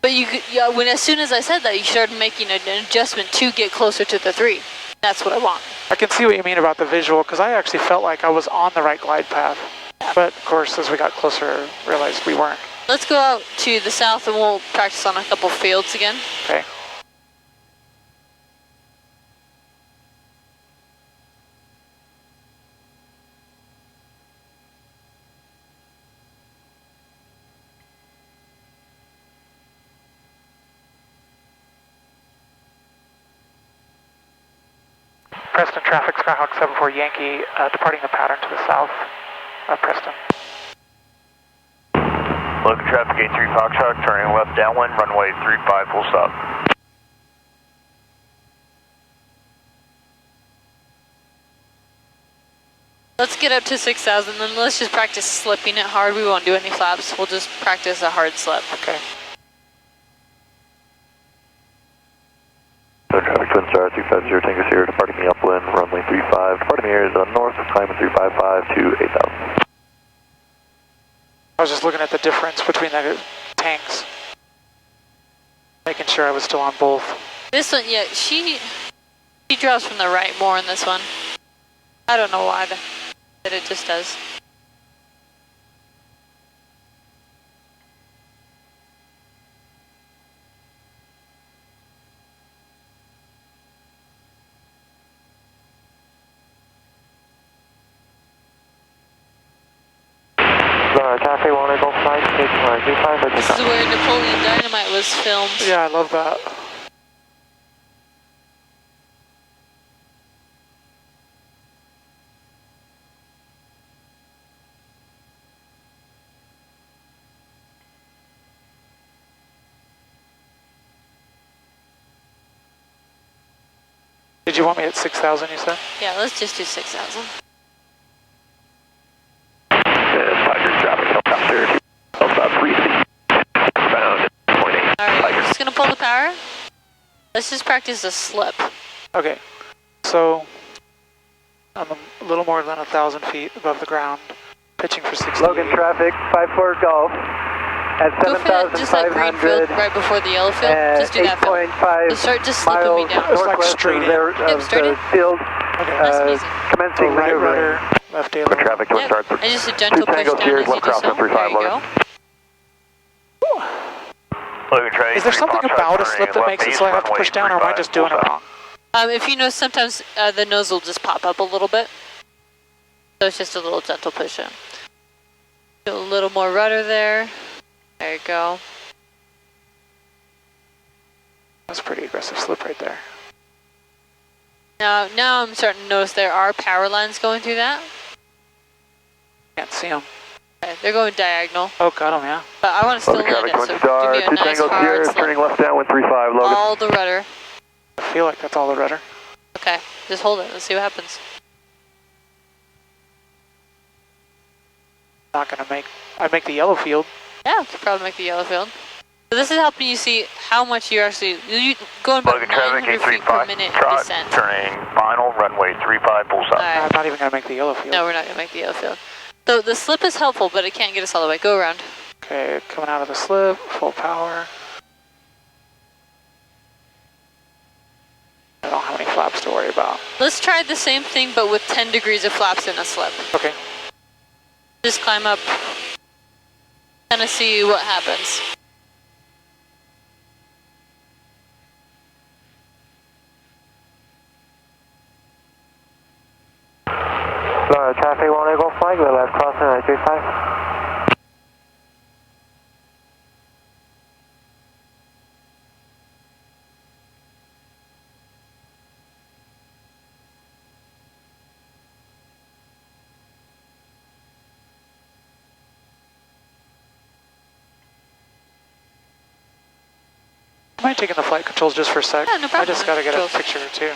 But you could, yeah, when as soon as I said that, you started making an adjustment to get closer to the 3. That's what I want. I can see what you mean about the visual, because I actually felt like I was on the right glide path. But of course, as we got closer, realized we weren't. Let's go out to the south and we'll practice on a couple fields again. Okay. Preston traffic, Skyhawk 74 Yankee, departing the pattern to the south. Preston. Logan traffic, 83 Foxtrot, turning left downwind, runway 35, full stop. Let's get up to 6,000, then let's just practice slipping it hard. We won't do any flaps. We'll just practice a hard slip. Okay. Traffic Twin Star 650 Tango Sierra, departing the upwind, runway 35, departing the area north, climbing 355 to 8,000. I was just looking at the difference between the tanks. Making sure I was still on both. This one, yeah, she draws from the right more in this one. I don't know why, but it just does. Cafe, want to go flight 825. This is where Napoleon Dynamite was filmed. Yeah, I love that. Did you want me at 6,000, you said? Yeah, let's just do 6,000. Alright, just gonna pull the power. Let's just practice a slip. Okay, so I'm a little more than 1,000 feet above the ground, pitching for 60. Logan traffic, 54 Golf, at Go for that, just that green field 7,500 right before the yellow field. Just do that field. 8.5 Just start just slipping me down. It's like northwest straight of in. the, of straight the in. field, Okay, Nice and easy. commencing so right maneuvering. rudder, left aileron. Traffic Twin Yep, Star and just a gentle push Tango down Sierra, as you left do cross so. on 35, There you Logan. go. Logan traffic, Is there 83 something Foxtrot, about a turning slip that left makes it base, so I have to runway push down, or am I 35, just doing full it stop. wrong? If you know, sometimes the nose will just pop up a little bit. So it's just a little gentle push in. Do a little more rudder there. There you go. That's a pretty aggressive slip right there. Now I'm starting to notice there are power lines going through that. Can't see them. Okay, they're going diagonal. Oh, got them, yeah. But I want to still Logan land traffic it, so Twin Star give me a nice Tango hard Sierra, slip. turning left downwind 35, Logan. All the rudder. I feel like that's all the rudder. Okay, just hold it. Let's see what happens. Not gonna make, I'd make the yellow field. Yeah, you could probably make the yellow field. So this is helping you see how much you're actually going about Logan traffic, 900 83 feet per minute Foxtrot, descent. turning final, runway 35, full stop. Alright. I'm not even gonna make the yellow field. No, we're not going to make the yellow field. So the slip is helpful, but it can't get us all the way. Go around. Okay, coming out of the slip, full power. flaps to worry about. Let's try the same thing, but with 10 degrees of flaps in a slip. Okay. Just climb up, kind of see what happens. Traffic 1 Eagle flag, we're left crossing 935. Am I taking the flight controls just for a sec? Yeah, no problem. I just got to get Controls. a picture or two.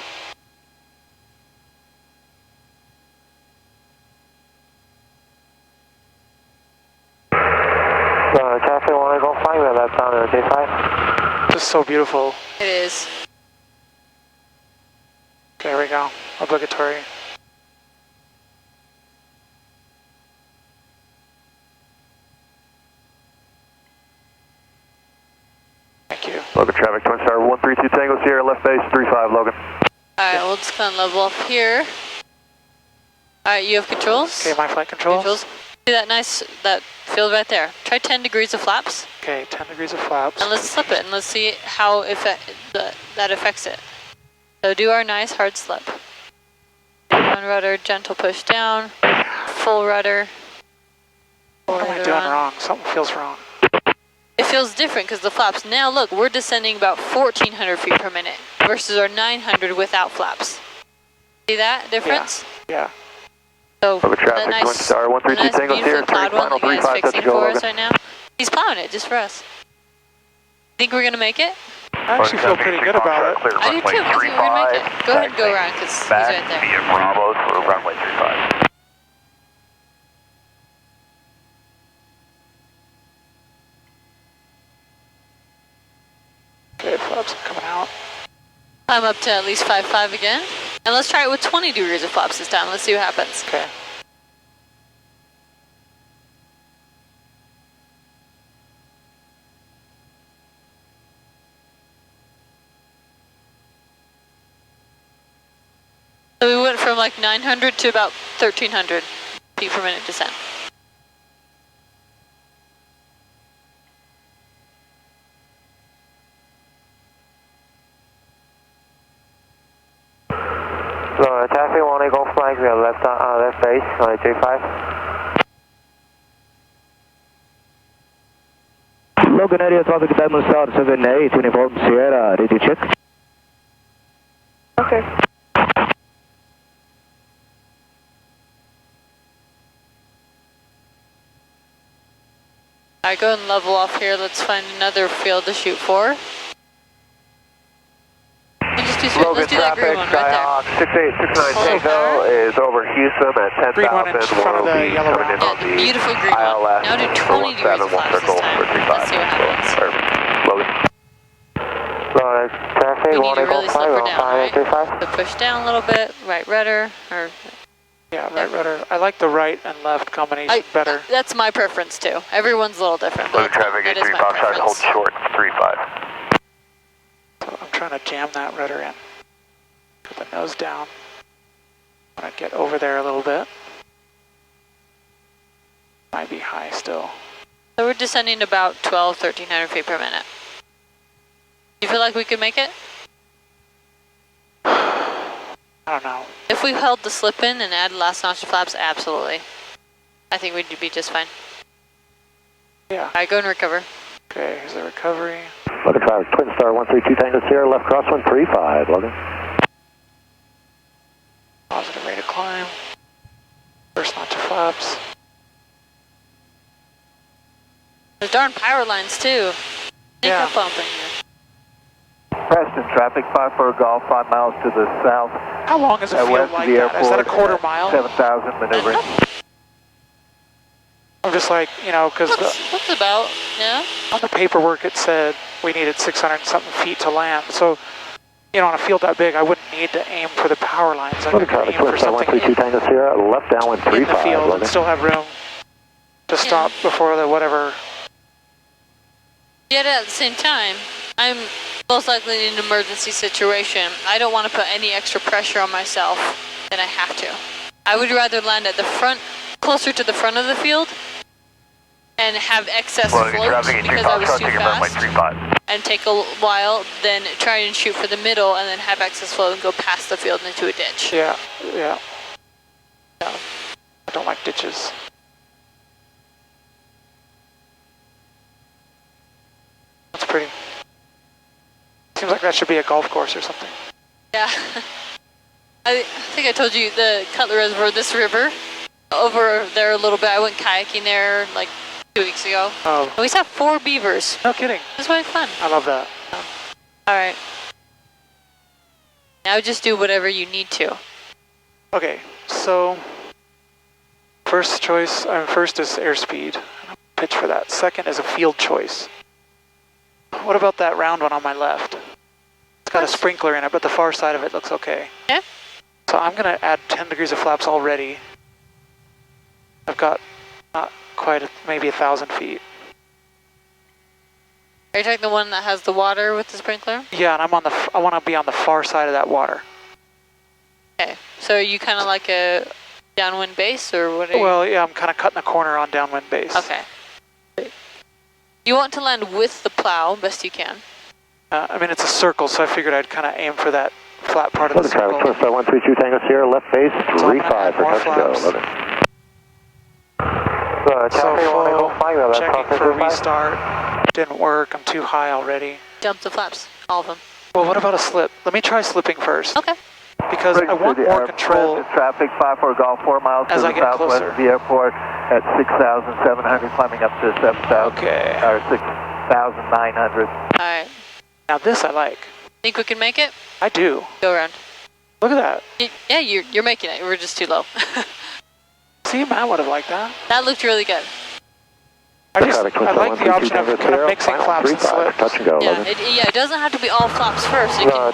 Traffic 1 Eagle flag, we're left down 35. This is so beautiful. It is. There we go. Obligatory. Thank you. Logan traffic, Twin Star 132 Tango Sierra, left base 35, Logan. Alright, we'll just kind of level off here. Alright, you have controls? Okay, my flight controls. See that nice, that field right there. Try 10 degrees of flaps. Okay, 10 degrees of flaps. And let's slip it, and let's see how that affects it. So do our nice hard slip. One rudder, gentle push down, full rudder. What am I doing wrong? Something feels wrong. It feels different because the flaps, now look, we're descending about 1,400 feet per minute versus our 900 without flaps. See that difference? Yeah. So Logan traffic, that Twin Star 132 Tango Sierra, final 35, fixing go, for Logan. us right now. He's plowing it just for us. Think we're gonna make it? I actually feel pretty good about it. I do too. I think we're gonna make it. Go ahead and go around because he's right there. Via Bravo for runway 35. Okay, flaps are coming out. Climb up to at least 5.5 again. And let's try it with 20 degrees of flaps this time. Let's see what happens. Okay. So we went from like 900 to about 1,300 feet per minute descent. Traffic 1 Eagle flag, we are left base 935. Logan area traffic Diamond Star 78, Uniform Sierra, ready to check. Okay. Alright, go ahead and level off here. Let's find another field to shoot for. Logan Let's do that green one right there. 6869 Tango is over Houston at 10,000. Green one in front of the yellow round. Yeah, the beautiful green one. Now do 20 degrees of flaps this time. Let's see what happens. Logan. Traffic We need 1 to Eagle really slip her flag, down, right? 935. So push down a little bit, right rudder, or... Yeah, right rudder. I like the right and left combination better. That's my preference too. Everyone's a little different. But Logan traffic that is 83 my Foxtrot, hold preference. short 35. So I'm trying to jam that rudder in. Put the nose down. I'm going to get over there a little bit. Might be high still. So we're descending about 1,300 feet per minute. Do you feel like we could make it? I don't know. If we held the slip in and added last notch of flaps, absolutely. I think we'd be just fine. Yeah. Alright, go and recover. Okay, here's the recovery. Logan traffic, Twin Star 132 Tango Sierra, left crosswind 35, Logan. Positive rate of climb. First notch of flaps. There's darn power lines too. Sneak Yeah. up bumping here. Preston traffic, 54 Golf, 5 miles to the south. How long is a field West like of the that? Is that a airport, quarter mile? 7,000 maneuvering. I'm just like, you know, because That's about, yeah. on the paperwork it said we needed 600 and something feet to land. So, you know, on a field that big, I wouldn't need to aim for the power lines. I Logan could aim traffic, for Twin Star something 132 Tango Sierra, left downwind in the 35, field and Logan. still have room to stop before the whatever. Yet at the same time, I'm most likely in an emergency situation, I don't want to put any extra pressure on myself than I have to. I would rather land at the front, closer to the front of the field, and have excess float because I was too fast and take a while, then try and shoot for the middle and then have excess float and go past the field into a ditch. Yeah. I don't like ditches. That's pretty. Seems like that should be a golf course or something. Yeah. I think I told you the Cutler Reservoir, this river, over there a little bit. I went kayaking there like 2 weeks ago. Oh. And we saw 4 beavers. No kidding. It was really fun. I love that. Alright. Now just do whatever you need to. Okay, so first choice, first is airspeed. Pitch for that. Second is a field choice. What about that round one on my left? It's got a sprinkler in it, but the far side of it looks okay. Yeah. So I'm going to add 10 degrees of flaps already. I've got not quite, maybe 1,000 feet. Are you talking the one that has the water with the sprinkler? Yeah, and I want to be on the far side of that water. Okay, so are you kind of like a downwind base, or what are you? Well, yeah, I'm kind of cutting a corner on downwind base. Okay. You want to land with the plow, best you can. Uh, I mean, it's a circle, so I figured I'd kind of aim for that flat part of the circle. First 132 Tango Sierra, left base, So 35 for touch go. So full, checking for a restart. Didn't work, I'm too high already. Dump the flaps, all of them. Well, what about a slip? Let me try slipping first. Okay. Because I want more control Traffic 54 Golf 4 miles as to I the get southwest closer. of the airport at 6,700, climbing up to 7,000, Okay. or 6,900. Alright. Now this I like. Think we can make it? I do. Go around. Look at that. Yeah, you're making it. We're just too low. See, Matt would have liked that. That looked really good. I like the option of kind of mixing flaps and slips. Yeah, it doesn't have to be all flaps first. You can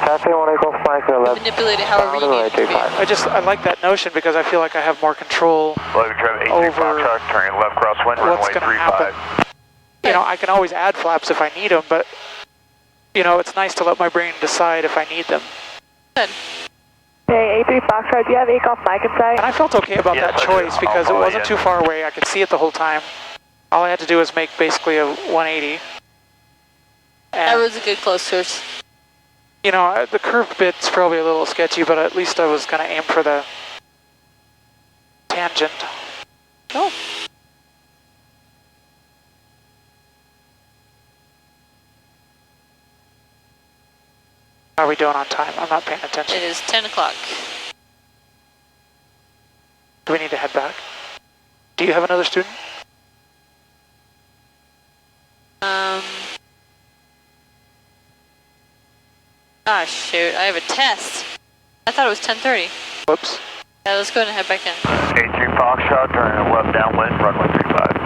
manipulate it however you need it to be. I like that notion because I feel like I have more control over turning left crosswind, what's runway going to happen. 35. You know, I can always add flaps if I need them, but, you know, it's nice to let my brain decide if I need them. Good. Hey, A3 Foxtrot, do you have ACOF mic inside? And I felt okay about that choice because it wasn't too far away. I could see it the whole time. All I had to do was make basically a 180. That And, was a good close search. you know, the curved bit's probably a little sketchy, but at least I was going to aim for the tangent. Oh. How are we doing on time? I'm not paying attention. It is 10 o'clock. Do we need to head back? Do you have another student? Ah, shoot, I have a test. I thought it was 10:30. Whoops. Yeah, let's go ahead and head back in. A3 Foxtrot, turning left downwind, runway 35.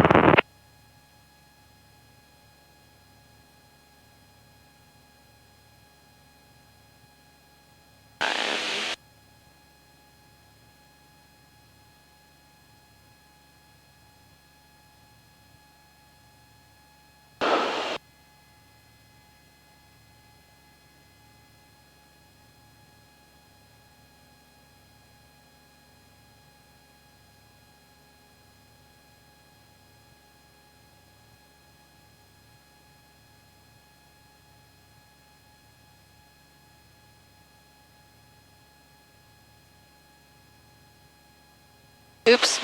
Oops.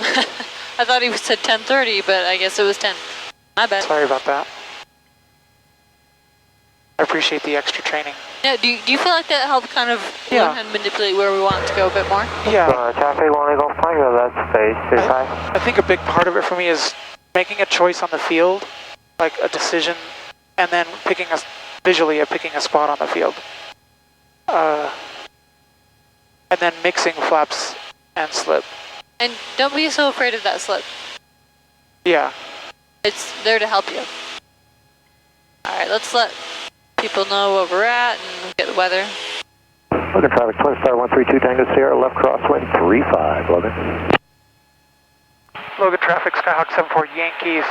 I thought he said 10:30, but I guess it was 10. My bad. Sorry about that. I appreciate the extra training. Yeah, do you feel like that helped kind of learn how to manipulate where we want it to go a bit more? Yeah. Traffic 1 Golf Tango, left space, 35. I think a big part of it for me is making a choice on the field, like a decision, and then picking a spot on the field. And then mixing flaps and slip. And don't be so afraid of that slip. Yeah. It's there to help you. Alright, let's let people know where we're at and get the weather. Logan traffic, Twin Star 132 Tango Sierra, left crosswind 35, Logan. Logan traffic, Skyhawk 74 Yankee,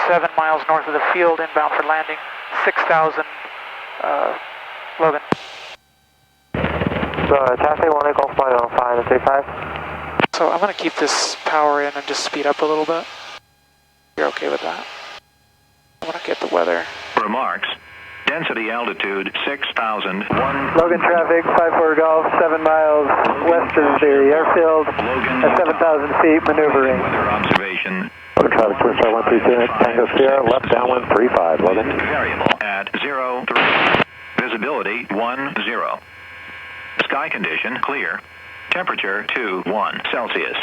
7 miles north of the field, inbound for landing, 6,000 Logan. Taxi 1 Golf Flight on 535. So I'm going to keep this power in and just speed up a little bit. You're okay with that? I want to get the weather. Remarks. Density altitude 6,001. Logan traffic, 54 Golf, 7 miles west of the airfield, at 7,000 feet, maneuvering. Weather observation. Logan traffic, Twin Star 132, Tango Sierra, left downwind 35, Logan. Variable at 03. Visibility 10. Sky condition clear. Temperature 21 Celsius.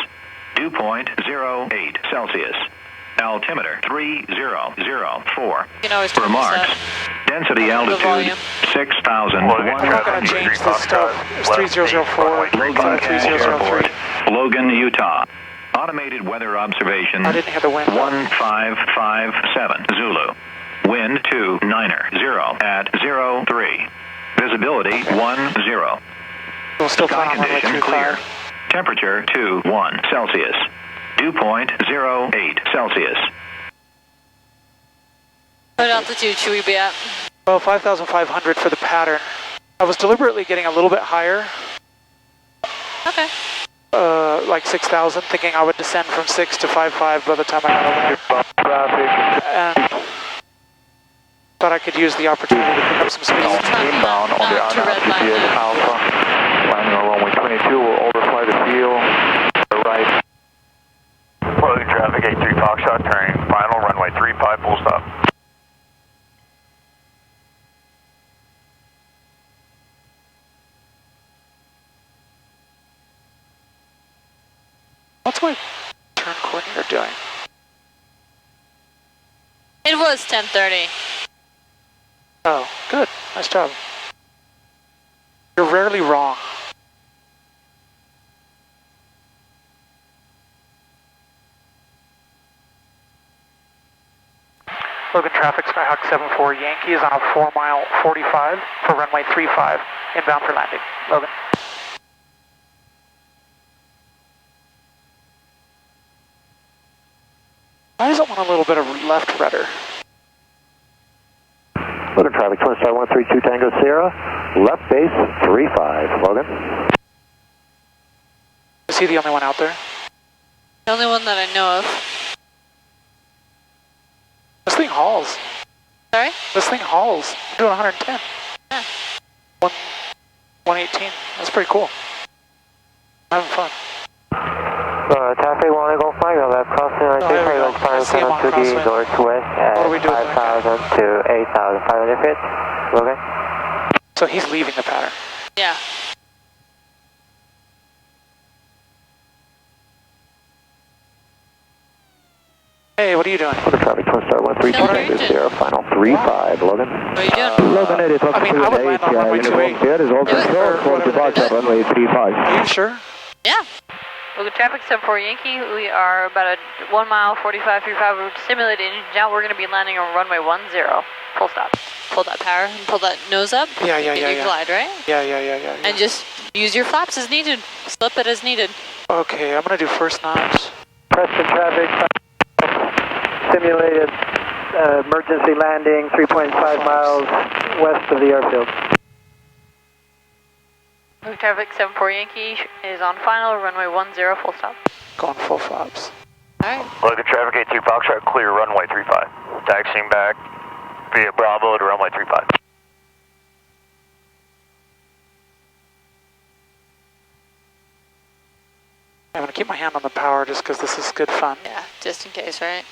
Dew point 08 Celsius. Altimeter 3004. You can always turn Remarks. this up. Density altitude 6,000. I'm not going to change this stuff. It's 3004, Logan 3003. Logan, Utah. Automated weather observation. I didn't hear the wind. 1557 Zulu. Wind 29er 0 at 03. Visibility 10. We'll still Sky plan on runway condition 35. clear. Temperature 21 Celsius. Dew point 08 Celsius. What altitude should we be at? Well, 5,500 for the pattern. I was deliberately getting a little bit higher, Okay. like 6,000, thinking I would descend from 6 to 5.5 by the time I got over here. And thought I could use the opportunity to pick up some speed. Inbound on the Not to red line GPS now. Alpha. Landing on runway 22, we'll overfly the field. To the right. Logan traffic 83 Foxtrot turning final runway 35 full stop. What's my turn coordinator doing? It was 10:30. Oh, good. Nice job. You're rarely wrong. Logan traffic, Skyhawk 74 Yankee is on a 4-mile 45 for runway 35, inbound for landing. Logan. Why does it want a little bit of left rudder? Logan traffic, Twin Star 132 Tango Sierra, left base 35, Logan. Is he the only one out there? The only one that I know of. This thing hauls. Sorry? This thing hauls. I'm doing 110. Yeah. 118. That's pretty cool. I'm having fun. Taxi 1 Golf Flight, left crossing, there we go. I see him on to the crosswind. northwest at What are we doing there? 5,000 to 8,500 feet, Logan. So he's leaving the pattern. Yeah. Hey, what are you doing? Logan traffic, Twin Star 132 Still Tango engine. Sierra, final 35, Logan. What are you doing? Logan 8 is I mean, I would land on runway 28. Here is all Do it. control for departure runway 35. Are you sure? Yeah. Logan traffic 74 Yankee. We are about a 1 mile 45 35. We're simulating engine out. We're going to be landing on runway 10. Full stop. Pull that power and pull that nose up. Yeah. Get your glide, right? Yeah. And just use your flaps as needed. Slip it as needed. Okay, I'm gonna do first notch. Preston traffic, simulated emergency landing 3.5 miles west of the airfield. Logan traffic 74 Yankee is on final. Runway 10. Full stop. Going full flaps. Alright. Logan traffic 83 Foxtrot clear runway 35. Taxiing back via Bravo to runway 35. I'm gonna keep my hand on the power just because this is good fun. Yeah, just in case, right?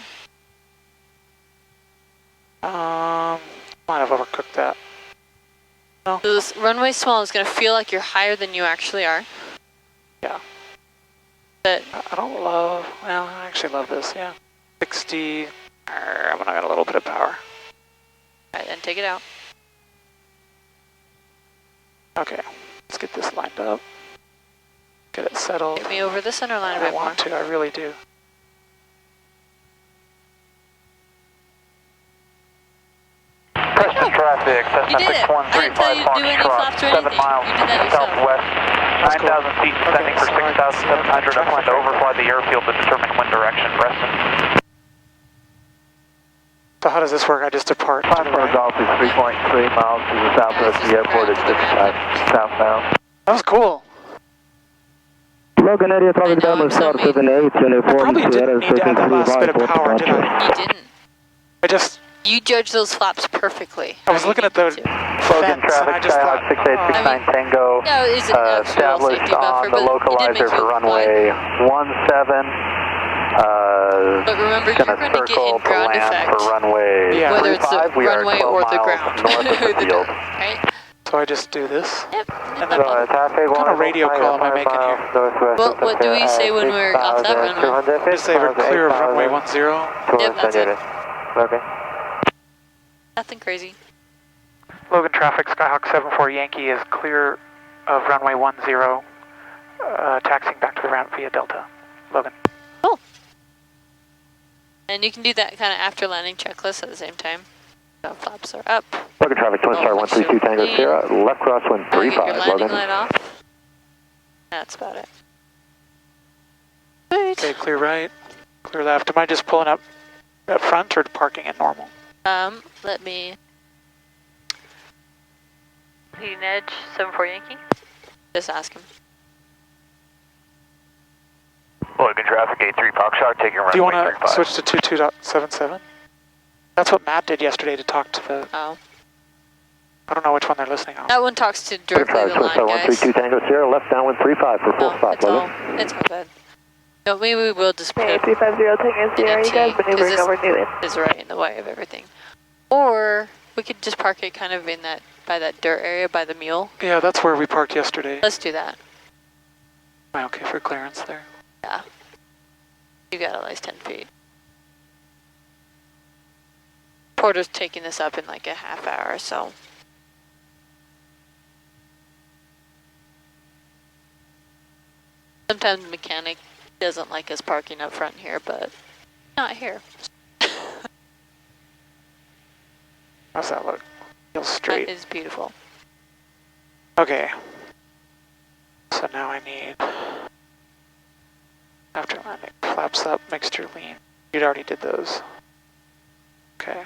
Might have overcooked that. So this runway small is going to feel like you're higher than you actually are. Yeah. But I don't love, well, I actually love this, yeah. 60, I'm gonna get a little bit of power. alright, then take it out. Okay, let's get this lined up. Get it settled. Get me over the center line a I bit more. want to, I really do. Preston traffic, You did it. I didn't tell you to do any flaps or anything. 7 miles You did that yourself. southwest, 9,000 feet, descending for 6,700 upwind to overfly the airfield to determine wind direction, Preston. So how does this work? I just depart to the Platform right? Golf is 3.3 miles to the southwest of the airport. It's 55 southbound. That was cool. Logan area traffic down with star 78, Probably didn't need to add that last bit of power, did I? You didn't. You judged those flaps perfectly. I was looking at the Logan fence and I traffic, just thought, Skyhawk 6869 Tango, no, it is an actual established safety buffer, on the localizer for runway 17. But remember, you're going to get in ground effect, for runway whether it's the runway or the ground, north of the field. right? So I just do this? Yep. And then what kind of radio call am I making here? Well, what do we say when we're off that runway? Just say we're clear of runway 10. Yep, that's it. Okay. Nothing crazy. Logan traffic, Skyhawk 74 Yankee is clear of runway 10, taxiing back to the ramp via Delta. Logan. Cool. And you can do that kind of after landing checklist at the same time. So flaps are up. Logan traffic, Twin Star 132 Tango Sierra, left crosswind 35, your landing Logan. light off. That's about it. Sweet. Okay, clear right, clear left. Am I just pulling up at front or parking at normal? Let me... Leading edge, 74 Yankee. Just ask him. Logan traffic, 83 Foxtrot, taking runway 35. Do you want to switch to 22.77? That's what Matt did yesterday to talk to the... Oh. I don't know which one they're listening on. That one talks to directly the line, guys. 132 Tango Sierra, left downwind 35 for full stop, Logan. It's all good. No, maybe we will just put 350 Tango Sierra, you guys maneuvering over Newton. Is right in the way of everything. Or we could just park it kind of in that, by that dirt area by the mule. Yeah, that's where we parked yesterday. Let's do that. Am I okay for clearance there? Yeah. You got at least 10 feet. Porter's taking this up in like a half hour or so. Sometimes the mechanic doesn't like us parking up front here, but not here. How's that look? Feels straight. That is beautiful. Okay. So now I need... After landing, flaps up, mixture lean. You'd already did those. Okay.